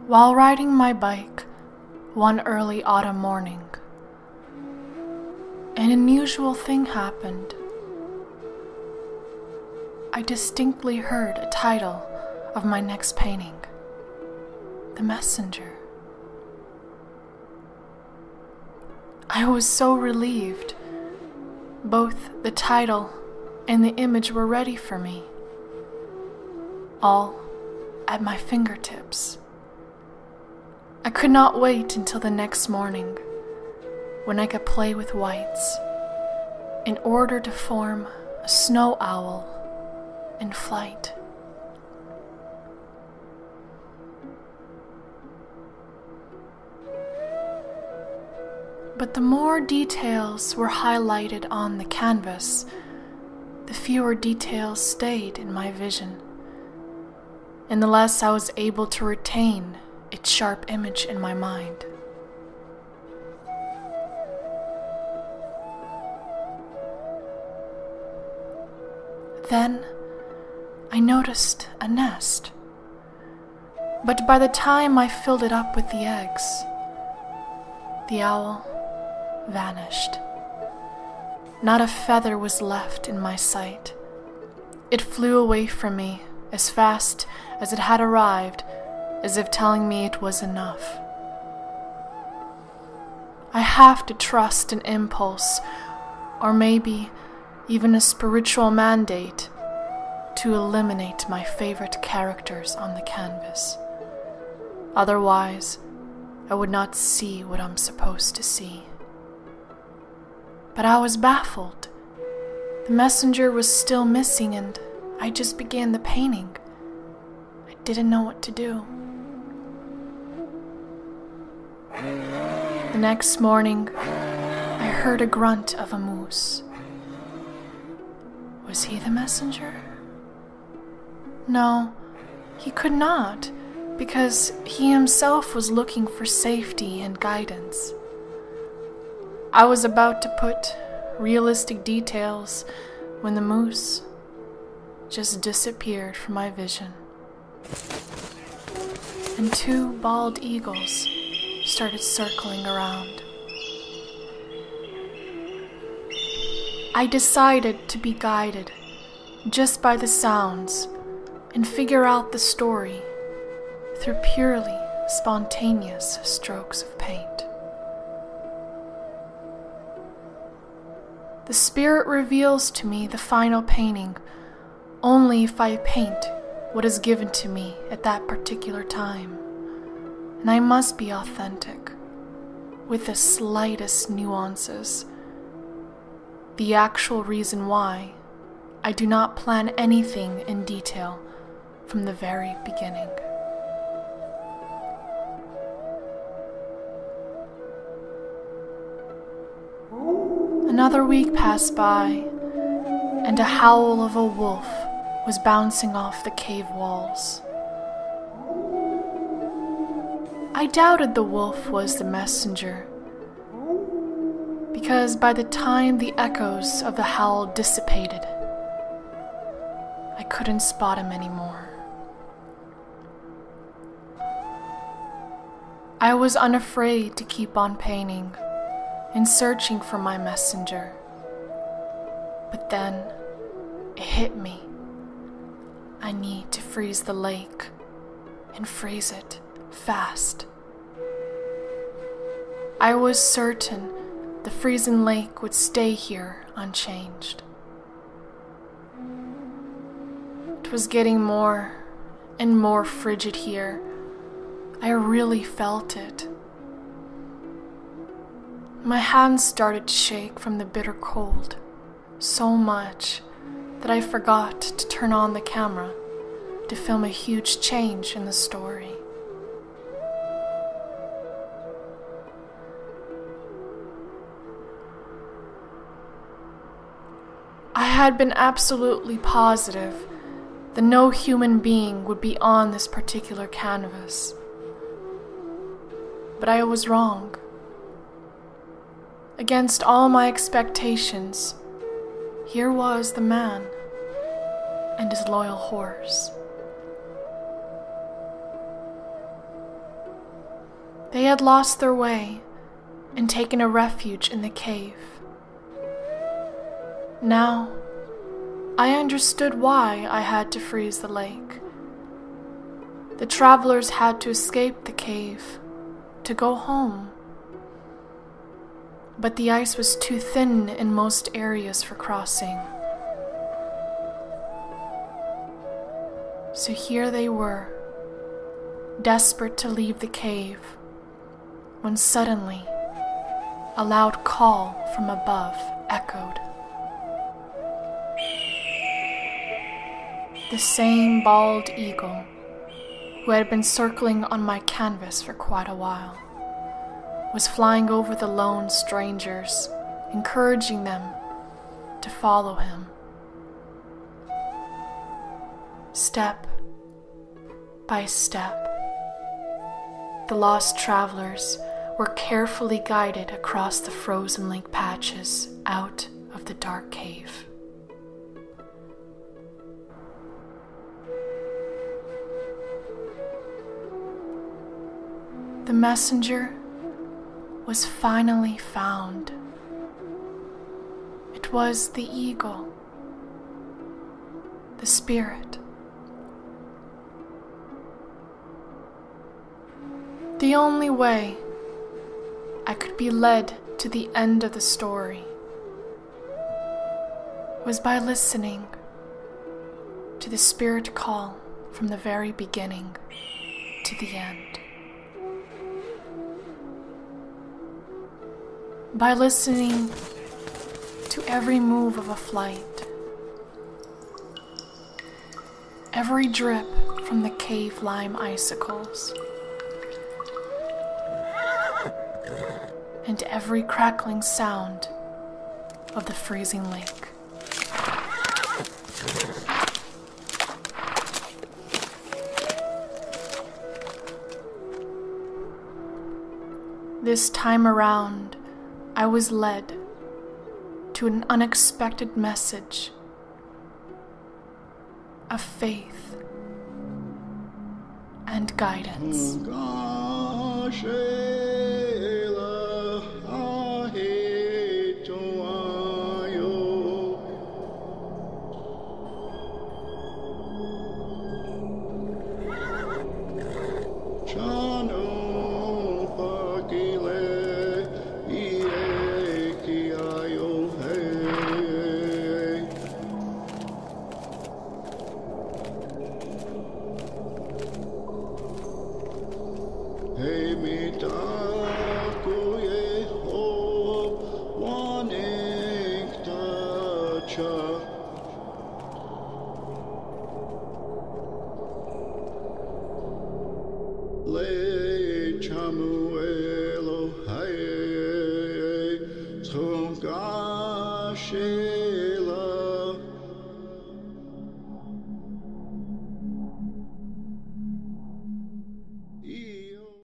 While riding my bike one early autumn morning, an unusual thing happened. I distinctly heard a title of my next painting, The Messenger. I was so relieved. Both the title and the image were ready for me, all at my fingertips. I could not wait until the next morning, when I could play with whites, in order to form a snow owl in flight. But the more details were highlighted on the canvas, the fewer details stayed in my vision, and the less I was able to retain its sharp image in my mind. Then I noticed a nest, but by the time I filled it up with the eggs, the owl vanished. Not a feather was left in my sight. It flew away from me as fast as it had arrived, as if telling me it was enough. I have to trust an impulse, or maybe even a spiritual mandate, to eliminate my favorite characters on the canvas. Otherwise, I would not see what I'm supposed to see. But I was baffled. The messenger was still missing, and I just began the painting. I didn't know what to do. The next morning, I heard a grunt of a moose. Was he the messenger? No, he could not, because he himself was looking for safety and guidance. I was about to put realistic details when the moose just disappeared from my vision, and two bald eagles started circling around. I decided to be guided just by the sounds and figure out the story through purely spontaneous strokes of paint. The spirit reveals to me the final painting only if I paint what is given to me at that particular time. And I must be authentic, with the slightest nuances. The actual reason why I do not plan anything in detail from the very beginning. Another week passed by, and a howl of a wolf was bouncing off the cave walls. I doubted the wolf was the messenger, because by the time the echoes of the howl dissipated, I couldn't spot him anymore. I was unafraid to keep on painting and searching for my messenger. But then it hit me. I need to freeze the lake, and freeze it fast. I was certain the frozen lake would stay here unchanged. It was getting more and more frigid here. I really felt it. My hands started to shake from the bitter cold, so much that I forgot to turn on the camera to film a huge change in the story. I had been absolutely positive that no human being would be on this particular canvas. But I was wrong. Against all my expectations, here was the man and his loyal horse. They had lost their way and taken a refuge in the cave. Now, I understood why I had to freeze the lake. The travelers had to escape the cave, to go home. But the ice was too thin in most areas for crossing. So here they were, desperate to leave the cave, when suddenly a loud call from above echoed. The same bald eagle who had been circling on my canvas for quite a while was flying over the lone strangers, encouraging them to follow him. Step by step, the lost travelers were carefully guided across the frozen lake patches out of the dark cave. The messenger was finally found. It was the eagle, the spirit. The only way I could be led to the end of the story was by listening to the spirit call from the very beginning to the end. By listening to every move of a flight, every drip from the cave lime icicles, and every crackling sound of the freezing lake. This time around, I was led to an unexpected message of faith and guidance. Shame.